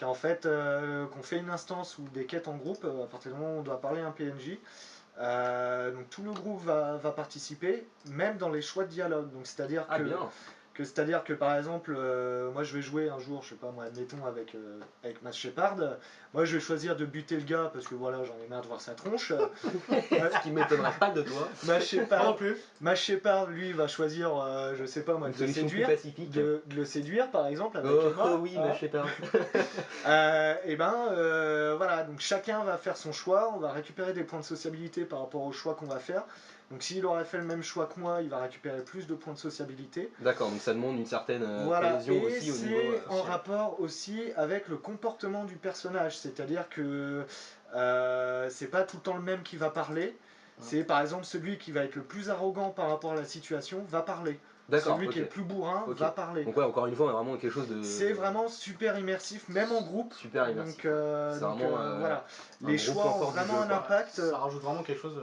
qu'en fait, qu'on fait une instance ou des quêtes en groupe, à partir du moment où on doit parler à un PNJ, donc tout le groupe va participer, même dans les choix de dialogue. Donc c'est-à-dire Ah bien. c'est-à-dire que par exemple, moi je vais jouer un jour, je sais pas moi, admettons avec Mass Shepard, moi je vais choisir de buter le gars parce que voilà, j'en ai marre de voir sa tronche. Ce qui m'étonnerait pas de toi. Mass Moi non Shepard, plus. lui, va choisir, je sais pas moi, Une de le solution plus séduire. pacifique. De le séduire par exemple avec Oh, Emma. oh oui, hein. mais je sais pas. Et ben voilà, donc chacun va faire son choix, on va récupérer des points de sociabilité par rapport au choix qu'on va faire. Donc s'il aurait fait le même choix que moi, il va récupérer plus de points de sociabilité. D'accord, donc ça demande une certaine Voilà, cohésion et aussi au niveau c'est en social. rapport aussi avec le comportement du personnage, c'est-à-dire que c'est pas tout le temps le même qui va parler. C'est par exemple celui qui va être le plus arrogant par rapport à la situation va parler. D'accord, Celui ok. qui est le plus bourrin Ok. va parler. Donc ouais, encore une fois, on a vraiment quelque chose de... C'est vraiment super immersif, même en groupe. Super immersif. Donc, Ouais. C'est vraiment voilà. un Les gros choix point ont fort du vraiment jeu, un quoi. impact. Ça rajoute vraiment quelque chose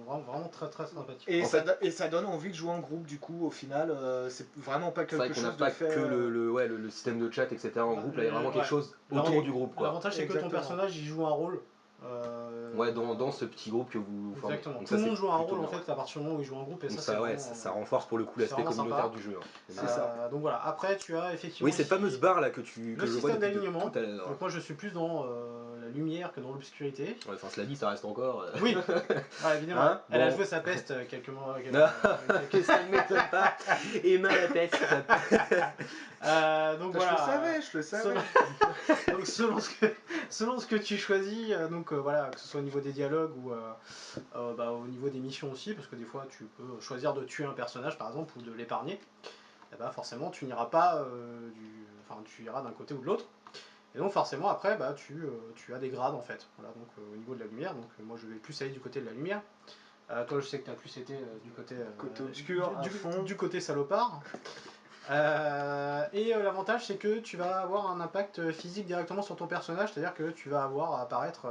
vraiment très très sympathique. Et, En ça, fait- et ça donne envie de jouer en groupe, du coup, au final. C'est vraiment pas C'est vrai quelque qu'on n'a chose de pas fait. que le système de chat, etc. en groupe, là il y a vraiment quelque Ouais. chose autour du groupe, quoi. L'avantage c'est que ton Exactement. personnage il joue un rôle. Ouais, dans ce petit groupe que vous formez. Exactement. Donc Tout le ça, monde c'est joue un plutôt rôle en bien, fait à partir du moment où il joue un groupe et Donc ça c'est ça, ouais, vraiment, ça renforce pour le coup c'est l'aspect vraiment communautaire sympa. du jeu. Hein. C'est ça. Donc voilà, après tu as effectivement Oui, cette aussi fameuse barre là que le je vois système depuis d'alignement. tout à l'heure. Donc moi je suis plus dans la lumière que dans l'obscurité. Ouais, enfin, cela dit, ça reste encore. Oui, voilà, évidemment. Hein Elle a Bon. joué sa peste quelques mois. Ça ne m'étonne pas. Emma la peste. Donc Je voilà. le savais. Donc selon ce que tu choisis, voilà, que ce soit au niveau des dialogues ou au niveau des missions aussi, parce que des fois tu peux choisir de tuer un personnage par exemple ou de l'épargner, et bah forcément tu n'iras pas tu iras d'un côté ou de l'autre. Et donc forcément après tu as des grades en fait. Voilà, donc au niveau de la lumière, donc moi je vais plus aller du côté de la lumière. Toi je sais que tu as plus été du côté obscur, à fond. du côté salopard. L'avantage c'est que tu vas avoir un impact physique directement sur ton personnage, c'est-à-dire que tu vas avoir à apparaître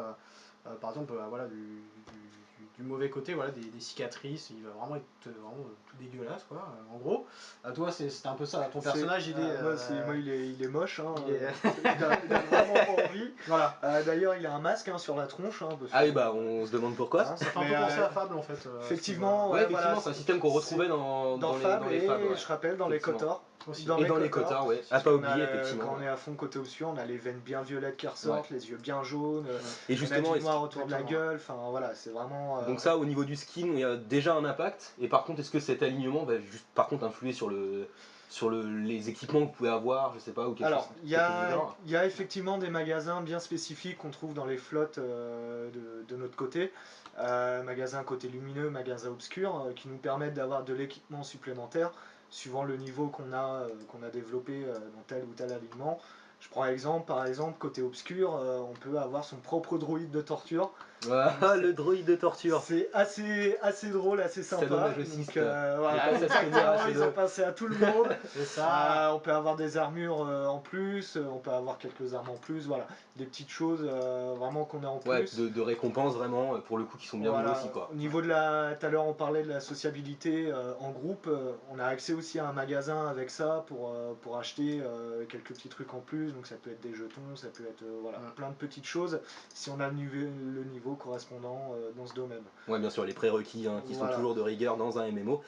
par exemple voilà, du mauvais côté, voilà, des cicatrices, il va vraiment être vraiment tout dégueulasse quoi, en gros. Toi c'est un peu ça, ton personnage il est... Moi, il est moche, hein, il est- il a vraiment pas envie. Voilà. D'ailleurs, il a un masque sur la tronche. Hein, parce Ah que- oui, bah on se demande pourquoi. Ça fait un peu penser à Fable en fait. Effectivement, Ouais, ouais, effectivement, voilà, c'est un système qu'on retrouvait dans Fable les Fables. et Ouais. je rappelle dans les Effectivement. Kotor. Aussi. Et dans les Kotor, ouais. À Parce pas qu'on a oublier, effectivement. quand on est à fond côté obscur, on a les veines bien violettes qui ressortent, les yeux bien jaunes, Et on a justement, du noir autour de la Exactement. gueule, enfin voilà, c'est vraiment... Donc ça, au niveau du skin, il y a déjà un impact. Et par contre, est-ce que cet alignement va juste, par contre, influer sur les équipements que vous pouvez avoir, je sais pas, ou quelque Alors, chose du genre. il y a effectivement des magasins bien spécifiques qu'on trouve dans les flottes de notre côté. Magasins côté lumineux, magasins obscurs, qui nous permettent d'avoir de l'équipement supplémentaire suivant le niveau qu'on a développé dans tel ou tel alignement. Je prends exemple, par exemple, côté obscur, on peut avoir son propre droïde de torture. Ah, le droïde de torture. C'est assez drôle, assez sympa. Sadomasochiste. Donc, voilà, Les passages plaisir à chez ils ont eux. passé à tout le monde. C'est ça. On peut avoir des armures en plus, on peut avoir quelques armes en plus, voilà. Des petites choses vraiment qu'on a en Ouais, plus. de récompenses vraiment, pour le coup, qui sont bienvenues Voilà. aussi, quoi. Au niveau de tout à l'heure on parlait de la sociabilité en groupe, on a accès aussi à un magasin avec ça pour acheter quelques petits trucs en plus, donc ça peut être des jetons, ça peut être voilà, plein de petites choses si on a le niveau correspondant dans ce domaine. Ouais, bien sûr, les prérequis qui sont toujours de rigueur dans un MMO.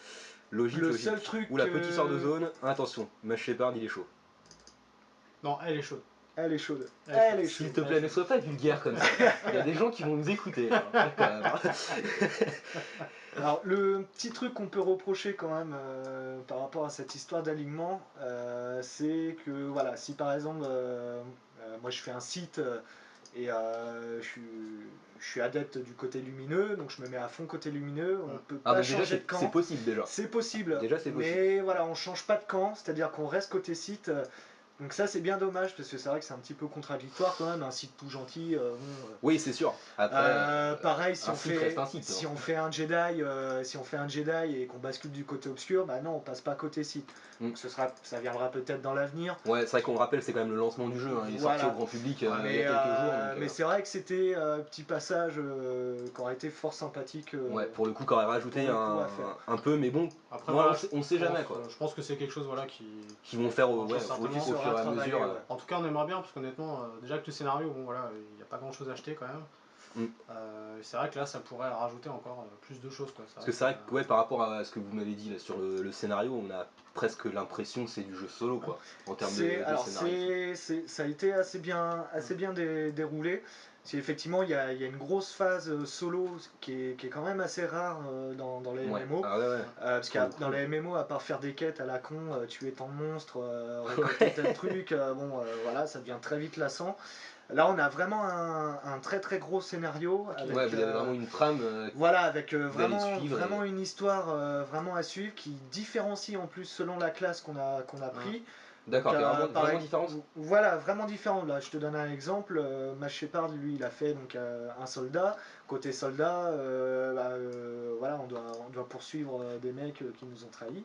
Logique, Le logique. seul truc Ou la petite sœur de zone, attention, Mass Shepard il est chaud. Non, elle est chaude. Elle est chaude. S'il te plaît, ne sois pas vulgaire comme ça. Il y a des gens qui vont nous écouter. Hein, quand même. Alors, le petit truc qu'on peut reprocher quand même par rapport à cette histoire d'alignement, c'est que voilà, si par exemple, moi je fais un site et je suis adepte du côté lumineux, donc je me mets à fond côté lumineux, on peut pas donc déjà, changer de camp. c'est possible déjà. C'est possible, Déjà, c'est possible. mais voilà, on change pas de camp, c'est-à-dire qu'on reste côté site. Donc ça c'est bien dommage parce que c'est vrai que c'est un petit peu contradictoire quand même, un site tout gentil. Oui, c'est sûr. Après, pareil, si un on site fait reste un site, si hein. on fait un Jedi, et qu'on bascule du côté obscur, bah non, on passe pas côté site. Donc ça viendra peut-être dans l'avenir. Ouais, c'est vrai qu'on le rappelle, c'est quand même le lancement du jeu. Hein. Il est sorti au grand public il y a quelques jours. Donc, mais c'est vrai que c'était un petit passage qui aurait été fort sympathique. Ouais, pour le coup, qui aurait rajouté un peu, mais bon, Après, moi, voilà, on sait jamais quoi. Je pense que c'est quelque chose voilà, qui Qui vont faire au certainement. fur fur et à travailler, mesure. ouais. En tout cas, on aimerait bien, parce qu'honnêtement, déjà que le scénario, bon voilà, il n'y a pas grand chose à acheter quand même. Mm. C'est vrai que là, ça pourrait rajouter encore plus de choses, quoi. Parce que c'est vrai que ouais, par rapport à ce que vous m'avez dit là, sur le scénario, on a presque l'impression que c'est du jeu solo, quoi, en termes de scénario. Ça a été assez bien déroulé. Effectivement, il y a une grosse phase solo qui est quand même assez rare dans les Ouais. MMO. Ah ouais, ouais. Parce que Pour le coup. dans les MMO, à part faire des quêtes à la con, tuer tant de monstres, récolter tel truc, voilà, ça devient très vite lassant. Là, on a vraiment un très très gros scénario avec, Ouais, vous avez vraiment une trame voilà, avec vous allez vraiment, suivre. vraiment une histoire vraiment à suivre qui différencie en plus selon la classe qu'on a pris. D'accord, Donc, qui est vraiment, pareil, vraiment différente. voilà, vraiment différent. Là, je te donne un exemple. Matt Shepard, lui, il a fait donc, un soldat. Côté soldat, voilà, on doit poursuivre des mecs qui nous ont trahis.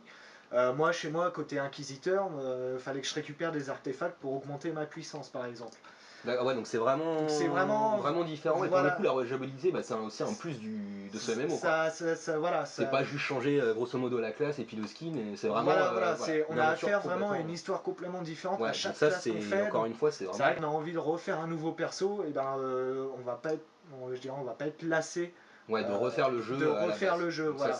Moi, chez moi, côté inquisiteur, fallait que je récupère des artefacts pour augmenter ma puissance, par exemple. Ouais, donc c'est Donc c'est vraiment, vraiment différent. Et pour le voilà, coup, la rejouabilité, bah, c'est aussi un plus de ce MMO, quoi. voilà, C'est pas juste changer grosso modo la classe et puis le skin, et c'est vraiment voilà, une on a aventure affaire vraiment à complètement. une histoire complètement différente à Ouais, donc chaque ça, classe qu'on c'est fait. encore Donc, une fois, c'est c'est vraiment. vrai qu'on a envie de refaire un nouveau perso, et ben on va pas être, je dirais, on va pas être lassé Ouais, de refaire le de jeu à la refaire base. le jeu, Donc ça,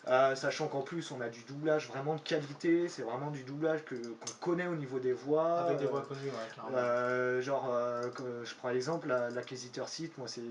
voilà. c'est. Sachant qu'en plus on a du doublage vraiment de qualité, c'est vraiment du doublage qu'on connaît au niveau des voix. Avec des voix connues, ouais, clairement. Je prends l'exemple, l'acquisiteur Sith, moi c'est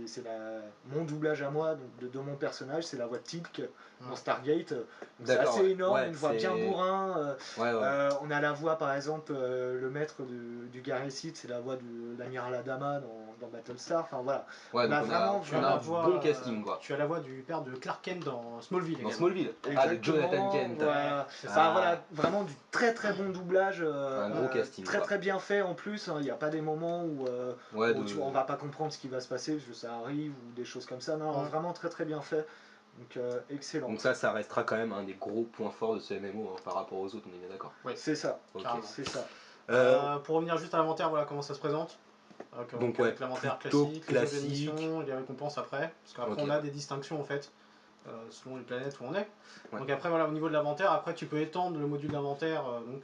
mon doublage à moi, donc de mon personnage, c'est la voix de Tilk dans Stargate. Donc c'est D'accord, assez ouais. énorme, Ouais, une voix bien c'est. bourrin. Ouais, ouais. On a la voix par exemple, le maître du guerrier Sith, c'est la voix de l'amiral Adama dans Battlestar. Enfin voilà, Ouais, on donc a vraiment, Tu on as a la un voix, bon casting, quoi. tu as la voix du père de Clark Kent dans Smallville Dans également. Smallville. Ah, de exactement, Jonathan Kent. voilà. C'est ça. Enfin, voilà, vraiment du très très bon doublage, Un gros casting, très quoi. très bien fait en plus. Il n'y a pas des moments Ouais, où on va pas comprendre ce qui va se passer parce que ça arrive ou des choses comme ça. Non, Ouais. vraiment très très bien fait. Donc excellent. Donc ça restera quand même un des gros points forts de ce MMO hein, par rapport aux autres, on est bien d'accord. Oui, C'est ça, Ok. carrément. c'est ça. Pour revenir juste à l'inventaire, voilà comment ça se présente. Donc Avec ouais, l'inventaire plutôt classique, les objets de classique. mission, les récompenses après. Parce qu'après Ok. on a des distinctions en fait, selon les planètes où on est. Ouais. Donc après voilà, au niveau de l'inventaire, après tu peux étendre le module d'inventaire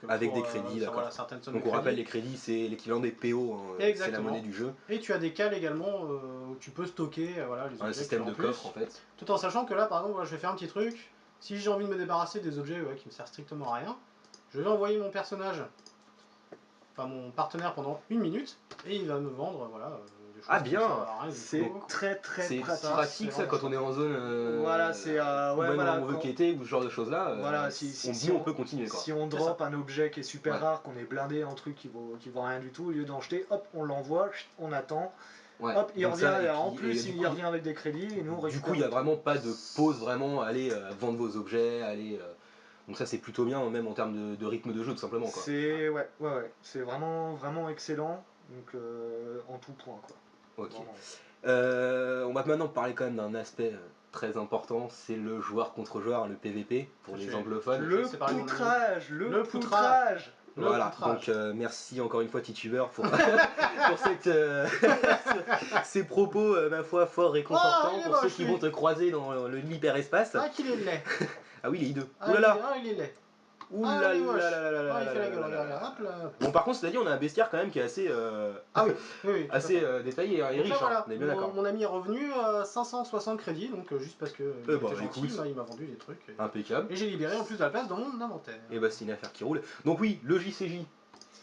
Avec pour des crédits, d'accord. voilà, certaines sommes Donc de on rappelle crédits. les crédits, c'est l'équivalent des PO, hein, c'est la Exactement. monnaie du jeu. Et tu as des cales également où tu peux stocker voilà, les Un objets système que tu as de en plus. coffre en fait. Tout en sachant que là par exemple, voilà, je vais faire un petit truc. Si j'ai envie de me débarrasser des objets qui me servent strictement à rien, je vais envoyer mon personnage, enfin mon partenaire pendant 1 minute, et il va me vendre voilà, des choses Ah qui bien. me servent à rien du C'est tout. très très C'est pratique. pratique ça quand on est en zone Voilà, c'est ou ouais, même voilà, on veut quêter ou ce genre de choses là, voilà, on peut continuer quoi. si on C'est drop un objet qui est super Ouais. rare, qu'on est blindé en truc qui vaut rien du tout, au lieu d'en jeter, hop, on l'envoie, on attend, Ouais. hop, il Donc revient, ça, et en puis, plus du il coup, revient avec des crédits et nous on du coup, récupère. il n'y a vraiment pas de pause vraiment, aller vendre vos objets, aller. Donc ça c'est plutôt bien, même en termes de rythme de jeu tout simplement quoi. C'est ouais, c'est vraiment vraiment excellent, donc en tout point quoi. Ok. Vraiment. On va maintenant parler quand même d'un aspect très important, c'est le joueur contre joueur, le PVP pour les anglophones. Le C'est pareil, mon ami. poutrage, Le poutrage. Voilà, poutrage. donc merci encore une fois Titubeur pour, pour ces propos, ma foi, fort réconfortants il est pour ceux moche, qui lui. vont te croiser dans l'hyperespace. Ah qu'il est laid. Ah oui, il est hideux. Ah, Ouh là là. il est laid. Ouh Ah là il est moche. là là là là là Ah il là fait la là gueule, là là regarde, là. hop là. Bon, par contre, c'est-à-dire, on a un bestiaire quand même qui est assez, Ah oui, tout à assez fait. détaillé hein, et Donc riche, là, hein, voilà, on est bien d'accord. mon ami est revenu à 560 crédits, donc juste parce que il bah, était gentil, écoute. il m'a vendu des trucs. Impeccable. Et j'ai libéré en plus de la place dans mon inventaire. Et bah, c'est une affaire qui roule. Donc, oui, le JCJ,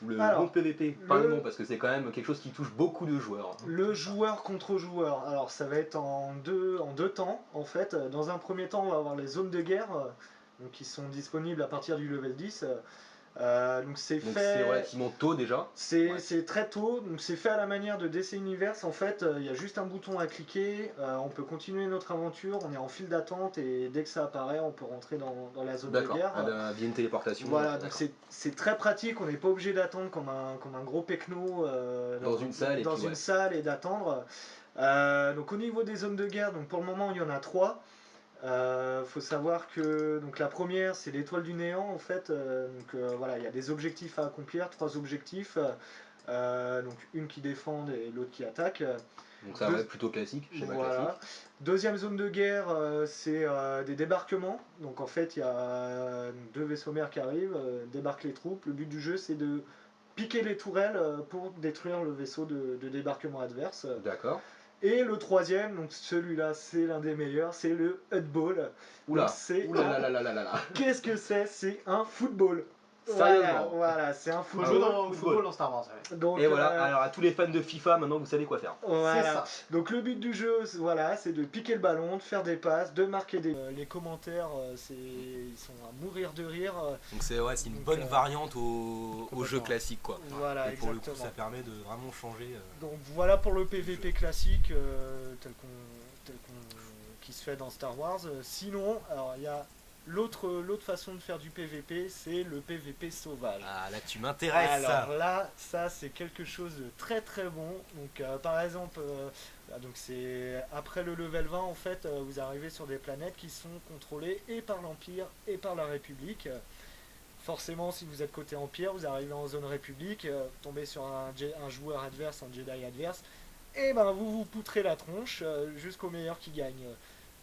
le Alors, bon PVP, parlez-moi parce que c'est quand même quelque chose qui touche beaucoup de joueurs. Le joueur contre joueur, alors ça va être en deux temps en fait. Dans un premier temps, on va avoir les zones de guerre donc, qui sont disponibles à partir du level 10. Donc c'est Donc, c'est fait. relativement tôt déjà. C'est très tôt, donc c'est fait à la manière de DC Universe. En fait, il y a juste un bouton à cliquer, on peut continuer notre aventure, on est en file d'attente et dès que ça apparaît, on peut rentrer dans la zone de D'accord, guerre. via une téléportation. Voilà, donc d'accord. c'est très pratique, on n'est pas obligé d'attendre comme un gros pecno Dans une salle et dans puis ouais. une salle et d'attendre. Donc au niveau des zones de guerre, donc pour le moment il y en a 3. Faut savoir que donc la première c'est l'étoile du néant en fait. Voilà, il y a des objectifs à accomplir, 3 objectifs. Donc une qui défend et l'autre qui attaque. Donc ça ouais, plutôt classique, schéma classique. Deuxième zone de guerre, c'est des débarquements. Donc en fait, il y a 2 vaisseaux mers qui arrivent, débarquent les troupes. Le but du jeu, c'est de piquer les tourelles pour détruire le vaisseau de débarquement adverse. D'accord. Et le troisième, donc celui-là c'est l'un des meilleurs, c'est le Hutball. Oula. Donc, c'est Oula là là là là là là. Qu'est-ce que c'est? C'est un football. Sérieusement. Voilà, c'est un Faut football. jouer dans football. football dans Star Wars. Ouais. Donc, Et voilà, alors à tous les fans de FIFA, maintenant vous savez quoi faire. voilà. C'est ça. Donc le but du jeu, voilà, c'est de piquer le ballon, de faire des passes, de marquer des. Les commentaires, ils sont à mourir de rire. Donc c'est une Donc, bonne variante au complètement. jeu classique quoi. Voilà, Et pour le exactement. coup, ça permet de vraiment changer. Donc voilà pour le PVP classique qui se fait dans Star Wars. Sinon, alors il y a l'autre façon de faire du PVP, c'est le PVP sauvage. Ah là tu m'intéresses. Alors là, ça c'est quelque chose de très très bon. Donc par exemple, donc c'est après le level 20 en fait, vous arrivez sur des planètes qui sont contrôlées et par l'Empire et par la République. Forcément, si vous êtes côté Empire, vous arrivez en zone République, tombez sur un joueur adverse, un Jedi adverse, et ben vous vous poutrez la tronche jusqu'au meilleur qui gagne.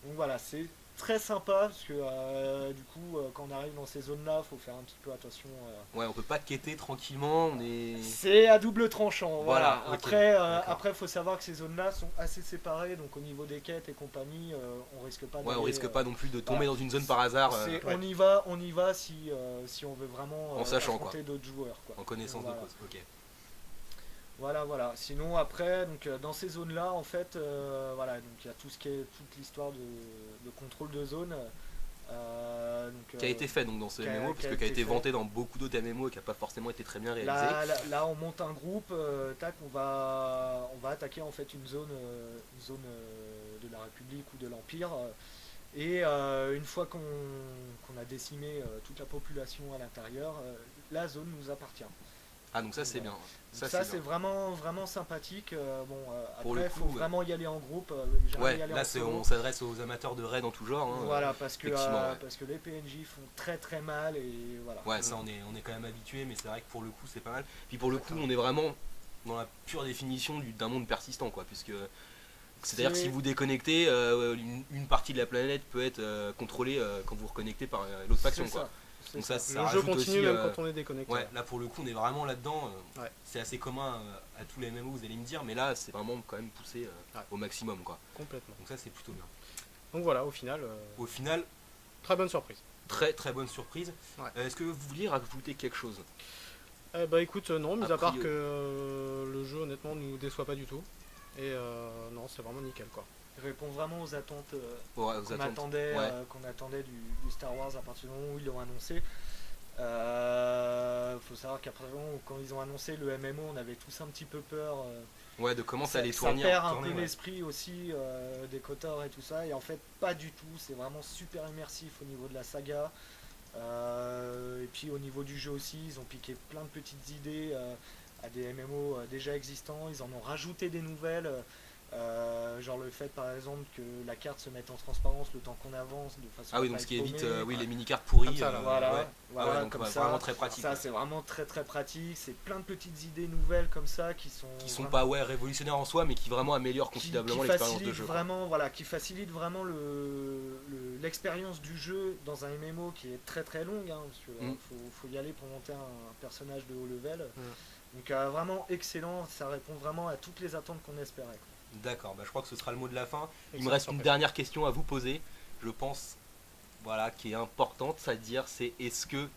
Donc voilà, c'est très sympa parce que du coup, quand on arrive dans ces zones-là, faut faire un petit peu attention. Ouais, on peut pas quêter tranquillement, on est. C'est à double tranchant. Voilà. Voilà, ok. Après, faut savoir que ces zones-là sont assez séparées, donc au niveau des quêtes et compagnie, on risque pas. Ouais, d'aller, on risque pas non plus de tomber voilà. dans une zone par hasard On y va si on veut vraiment En sachant, affronter d'autres joueurs. Quoi. en connaissance Voilà. de cause. Ok. Voilà. Sinon après, donc dans ces zones-là, en fait, voilà, donc il y a tout ce qui est toute l'histoire de contrôle de zone. Qui a été fait donc dans ce MMO, parce qui a été vanté dans beaucoup d'autres MMO et qui a pas forcément été très bien réalisé. Là, on monte un groupe, on va attaquer en fait une zone de la République ou de l'Empire. Et une fois qu'on a décimé toute la population à l'intérieur, la zone nous appartient. Ah donc ça c'est bien. Ça c'est bien. vraiment sympathique. Pour Après le il faut coup, vraiment y aller en groupe. jamais Ouais, y aller là en solo. on s'adresse aux amateurs de raids en tout genre. Hein. Voilà, parce que effectivement, les PNJ font très très mal et voilà. Ouais, ça on est quand même habitué, mais c'est vrai que pour le coup c'est pas mal. Puis pour le coup on est vraiment dans la pure définition d'un monde persistant quoi, puisque c'est-à-dire que si vous déconnectez, une partie de la planète peut être contrôlée quand vous reconnectez par l'autre faction quoi. Donc ça Le jeu rajoute continue aussi, même quand on est déconnecté. Ouais, là pour le coup on est vraiment là-dedans. Ouais. C'est assez commun à tous les MMO vous allez me dire, mais là c'est vraiment quand même poussé au maximum quoi. Complètement. Donc ça c'est plutôt bien. Donc voilà, au final, Au final, très bonne surprise. très très bonne surprise. Ouais. Est-ce que vous vouliez rajouter quelque chose? Bah écoute, non, mis A à part priori. que le jeu honnêtement nous déçoit pas du tout. Et non, c'est vraiment nickel quoi. Il répond vraiment aux attentes Aux qu'on attentes. attendait, Ouais. qu'on attendait du Star Wars à partir du moment où ils l'ont annoncé. Faut savoir qu'après quand ils ont annoncé le MMO, on avait tous un petit peu peur. Ouais, de comment ça allait Ça tourner. perd un tourner, peu ouais. l'esprit aussi des Kotor et tout ça, et en fait pas du tout, c'est vraiment super immersif au niveau de la saga. Et puis au niveau du jeu aussi, ils ont piqué plein de petites idées à des MMO déjà existants, ils en ont rajouté des nouvelles. Genre le fait par exemple que la carte se mette en transparence le temps qu'on avance de façon Ah oui, à donc pas ce qui être évite paumé. les mini-cartes pourries. Comme ça, là. Voilà, ouais. voilà, donc comme ouais, ça. vraiment très pratique. Ça ouais. c'est vraiment très très pratique, c'est plein de petites idées nouvelles comme ça qui sont Pas révolutionnaires en soi, mais qui vraiment améliorent considérablement l'expérience de jeu. qui facilite vraiment l'expérience du jeu dans un MMO qui est très très longue, hein, parce que faut y aller pour monter un personnage de haut level. Donc vraiment excellent, ça répond vraiment à toutes les attentes qu'on espérait. Quoi. D'accord, je crois que ce sera le mot de la fin. Il me Excellent reste une surprise. dernière question à vous poser, je pense, qui est importante, c'est-à-dire est-ce que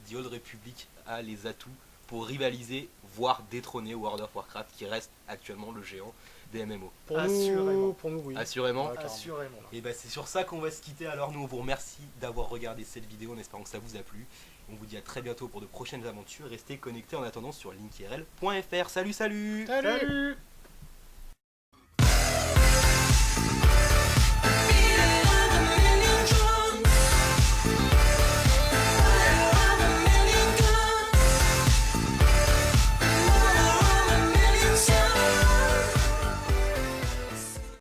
The Old Republic a les atouts pour rivaliser, voire détrôner World of Warcraft, qui reste actuellement le géant des MMO? Pour Assurément. nous, oui. Assurément. Ouais, carrément. Assurément. Et c'est sur ça qu'on va se quitter. Alors nous on vous remercie d'avoir regardé cette vidéo en espérant que ça vous a plu. On vous dit à très bientôt pour de prochaines aventures. Restez connectés en attendant sur linkrl.fr. Salut. Salut. Salut.